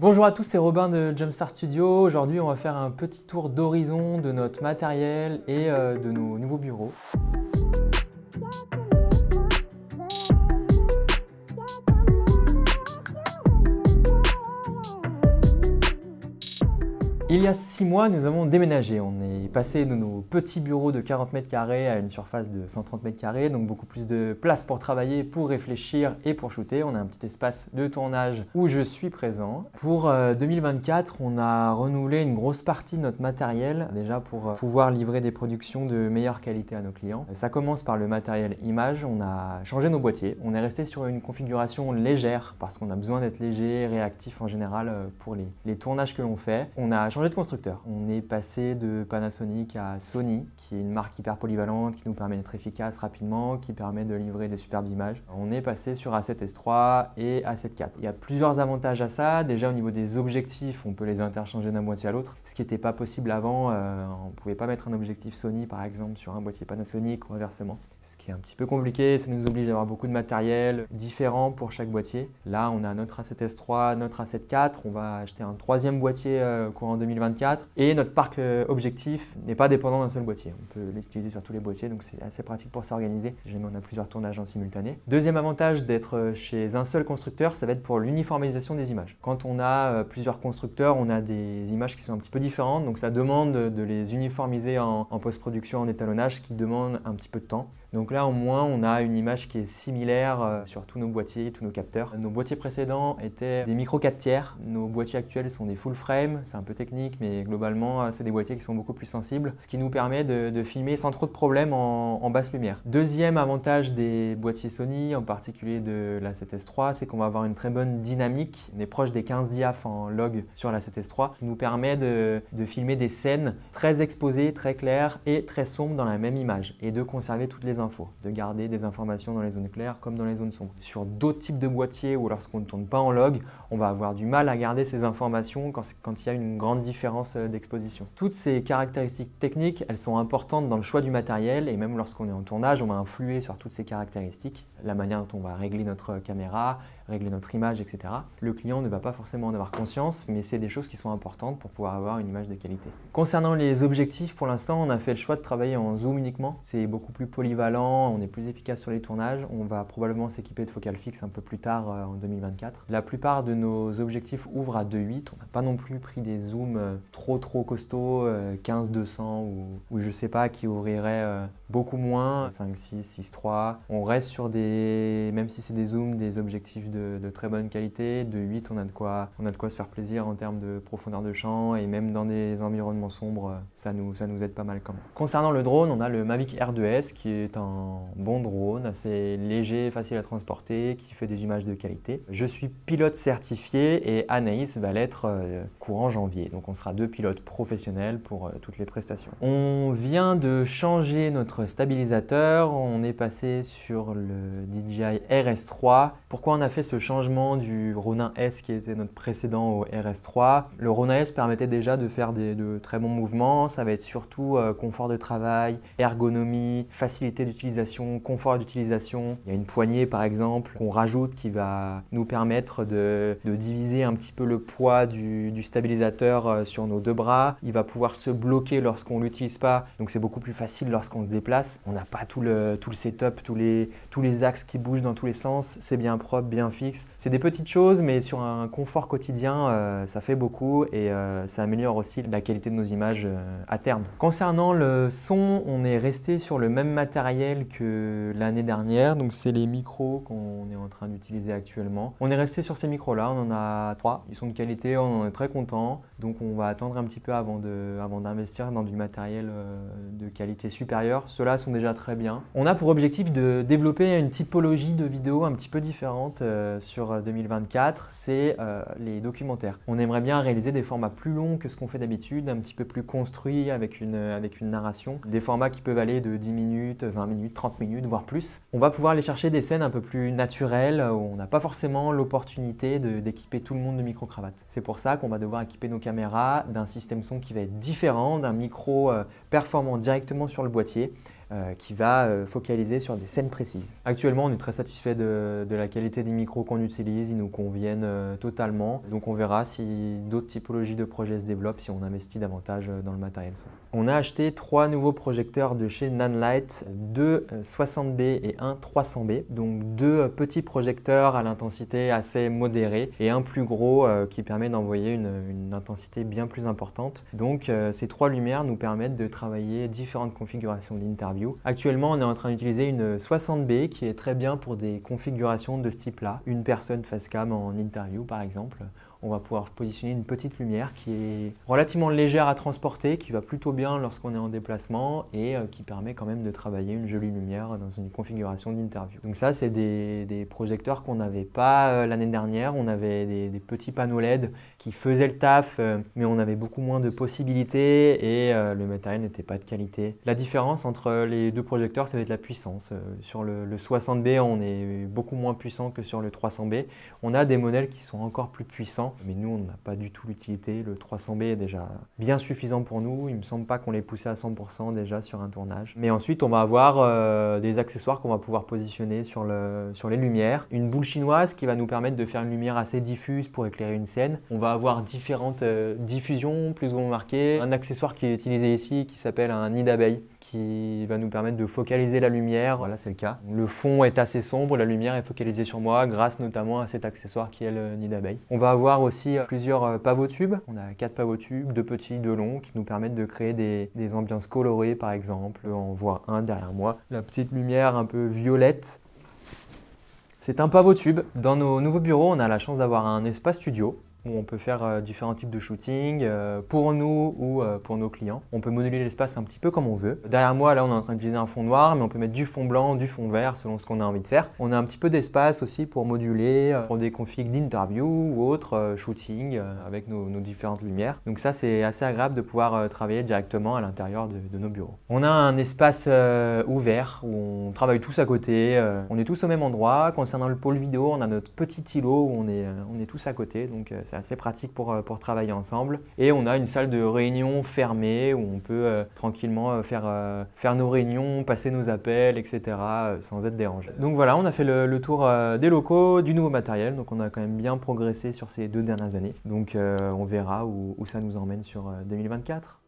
Bonjour à tous, c'est Robin de Jumpstart Studio. Aujourd'hui, on va faire un petit tour d'horizon de notre matériel et de nos nouveaux bureaux. Il y a 6 mois, nous avons déménagé. On est passé de nos petits bureaux de 40 mètres carrés à une surface de 130 mètres carrés, donc beaucoup plus de place pour travailler, pour réfléchir et pour shooter. On a un petit espace de tournage où je suis présent. Pour 2024, on a renouvelé une grosse partie de notre matériel, déjà pour pouvoir livrer des productions de meilleure qualité à nos clients. Ça commence par le matériel image. On a changé nos boîtiers. On est resté sur une configuration légère parce qu'on a besoin d'être léger, réactif en général pour les tournages que l'on fait. On a changé de constructeur. On est passé de Panasonic à Sony, qui est une marque hyper polyvalente, qui nous permet d'être efficace rapidement, qui permet de livrer des superbes images. On est passé sur A7S3 et A7 IV. Il y a plusieurs avantages à ça. Déjà au niveau des objectifs, on peut les interchanger d'un boîtier à l'autre, ce qui n'était pas possible avant. On ne pouvait pas mettre un objectif Sony par exemple sur un boîtier Panasonic ou inversement. Ce qui est un petit peu compliqué, ça nous oblige à avoir beaucoup de matériel différent pour chaque boîtier. Là, on a notre A7S3, notre A7 IV. On va acheter un troisième boîtier courant 2024 et notre parc objectif n'est pas dépendant d'un seul boîtier. On peut l'utiliser sur tous les boîtiers, donc c'est assez pratique pour s'organiser si jamais on a plusieurs tournages en simultané. Deuxième avantage d'être chez un seul constructeur, ça va être pour l'uniformisation des images. Quand on a plusieurs constructeurs, on a des images qui sont un petit peu différentes, donc ça demande de les uniformiser en post-production, en étalonnage, ce qui demande un petit peu de temps. Donc là, au moins, on a une image qui est similaire sur tous nos boîtiers, tous nos capteurs. Nos boîtiers précédents étaient des micro 4 tiers. Nos boîtiers actuels sont des full frame. C'est un peu technique, mais globalement, c'est des boîtiers qui sont beaucoup plus sensibles, ce qui nous permet de filmer sans trop de problèmes en basse lumière. Deuxième avantage des boîtiers Sony, en particulier de la A7S3, c'est qu'on va avoir une très bonne dynamique. On est proche des 15 diaph en log sur la A7S3, qui nous permet de filmer des scènes très exposées, très claires et très sombres dans la même image et de conserver toutes les infos, de garder des informations dans les zones claires comme dans les zones sombres. Sur d'autres types de boîtiers ou lorsqu'on ne tourne pas en log, on va avoir du mal à garder ces informations quand il y a une grande différence d'exposition. Toutes ces caractéristiques techniques, elles sont importantes dans le choix du matériel et même lorsqu'on est en tournage, on va influer sur toutes ces caractéristiques, la manière dont on va régler notre caméra, régler notre image, etc. Le client ne va pas forcément en avoir conscience, mais c'est des choses qui sont importantes pour pouvoir avoir une image de qualité. Concernant les objectifs, pour l'instant, on a fait le choix de travailler en zoom uniquement. C'est beaucoup plus polyvalent, on est plus efficace sur les tournages. On va probablement s'équiper de focale fixe un peu plus tard en 2024. La plupart de nos objectifs ouvrent à 2.8. On n'a pas non plus pris des zooms trop costauds, 15-200 ou je sais pas, qui ouvriraient beaucoup moins, 5.6, 6.3. On reste sur des, même si c'est des zooms, des objectifs de très bonne qualité. 2.8, on a de quoi se faire plaisir en termes de profondeur de champ et même dans des environnements sombres, ça nous aide pas mal quand même. Concernant le drone, on a le Mavic R2S qui est un bon drone, assez léger, facile à transporter, qui fait des images de qualité. Je suis pilote certifié et Anaïs va l'être courant janvier. Donc on sera 2 pilotes professionnels pour toutes les prestations. On vient de changer notre stabilisateur, on est passé sur le DJI RS3. Pourquoi on a fait ce changement du Ronin S qui était notre précédent au RS3? Le Ronin S permettait déjà de faire de très bons mouvements, ça va être surtout confort de travail, ergonomie, facilité d'utilisation, confort d'utilisation. Il y a une poignée par exemple qu'on rajoute qui va nous permettre de diviser un petit peu le poids du stabilisateur sur nos 2 bras. Il va pouvoir se bloquer lorsqu'on ne l'utilise pas, donc c'est beaucoup plus facile lorsqu'on se déplace. On n'a pas tout le setup, tous les axes qui bougent dans tous les sens, c'est bien propre, bien fixe. C'est des petites choses, mais sur un confort quotidien, ça fait beaucoup et ça améliore aussi la qualité de nos images à terme. Concernant le son, on est resté sur le même matériel que l'année dernière, donc c'est les micros qu'on est en train d'utiliser actuellement. On est resté sur ces micros-là, on en a 3, ils sont de qualité, on en est très content, donc on va attendre un petit peu avant d'investir dans du matériel de qualité supérieure. Ceux-là sont déjà très bien. On a pour objectif de développer une typologie de vidéos un petit peu différente sur 2024, c'est les documentaires. On aimerait bien réaliser des formats plus longs que ce qu'on fait d'habitude, un petit peu plus construits avec une narration, des formats qui peuvent aller de 10 minutes, 20 minutes, 30 minutes, voire plus. On va pouvoir aller chercher des scènes un peu plus naturelles où on n'a pas forcément l'opportunité d'équiper tout le monde de micro-cravates. C'est pour ça qu'on va devoir équiper nos caméras d'un système son qui va être différent, d'un micro performant directement sur le boîtier, qui va focaliser sur des scènes précises. Actuellement, on est très satisfait de la qualité des micros qu'on utilise, ils nous conviennent totalement. Donc on verra si d'autres typologies de projets se développent, si on investit davantage dans le matériel son. On a acheté 3 nouveaux projecteurs de chez Nanlite, 2 60B et un 300B. Donc 2 petits projecteurs à l'intensité assez modérée et un plus gros qui permet d'envoyer une intensité bien plus importante. Donc ces 3 lumières nous permettent de travailler différentes configurations d'interview. Actuellement, on est en train d'utiliser une 60B qui est très bien pour des configurations de ce type-là. Une personne face cam en interview par exemple. On va pouvoir positionner une petite lumière qui est relativement légère à transporter, qui va plutôt bien lorsqu'on est en déplacement et qui permet quand même de travailler une jolie lumière dans une configuration d'interview. Donc ça, c'est des projecteurs qu'on n'avait pas l'année dernière. On avait des petits panneaux LED qui faisaient le taf, mais on avait beaucoup moins de possibilités et le matériel n'était pas de qualité. La différence entre les 2 projecteurs, ça va être la puissance. Sur le 60B, on est beaucoup moins puissant que sur le 300B. On a des modèles qui sont encore plus puissants. Mais nous, on n'a pas du tout l'utilité. Le 300B est déjà bien suffisant pour nous. Il ne me semble pas qu'on l'ait poussé à 100% déjà sur un tournage. Mais ensuite, on va avoir des accessoires qu'on va pouvoir positionner sur les lumières. Une boule chinoise qui va nous permettre de faire une lumière assez diffuse pour éclairer une scène. On va avoir différentes diffusions plus ou moins marquées. Un accessoire qui est utilisé ici qui s'appelle un nid d'abeille, qui va nous permettre de focaliser la lumière. Voilà, c'est le cas. Le fond est assez sombre, la lumière est focalisée sur moi grâce notamment à cet accessoire qui est le nid d'abeille. On va avoir aussi plusieurs pavotubes. On a 4 pavotubes, 2 petits, 2 longs, qui nous permettent de créer des ambiances colorées par exemple. On voit un derrière moi. La petite lumière un peu violette. C'est un pavotube. Dans nos nouveaux bureaux, on a la chance d'avoir un espace studio où on peut faire différents types de shooting pour nous ou pour nos clients. On peut moduler l'espace un petit peu comme on veut. Derrière moi, là, on est en train d'utiliser un fond noir, mais on peut mettre du fond blanc, du fond vert selon ce qu'on a envie de faire. On a un petit peu d'espace aussi pour moduler pour des configs d'interview ou autres shooting avec nos différentes lumières. Donc ça, c'est assez agréable de pouvoir travailler directement à l'intérieur de nos bureaux. On a un espace ouvert où on travaille tous à côté. On est tous au même endroit. Concernant le pôle vidéo, on a notre petit îlot où on est tous à côté. Donc c'est assez pratique pour travailler ensemble. Et on a une salle de réunion fermée où on peut tranquillement faire nos réunions, passer nos appels, etc. Sans être dérangé. Donc voilà, on a fait le tour des locaux, du nouveau matériel. Donc on a quand même bien progressé sur ces 2 dernières années. Donc on verra où ça nous emmène sur 2024.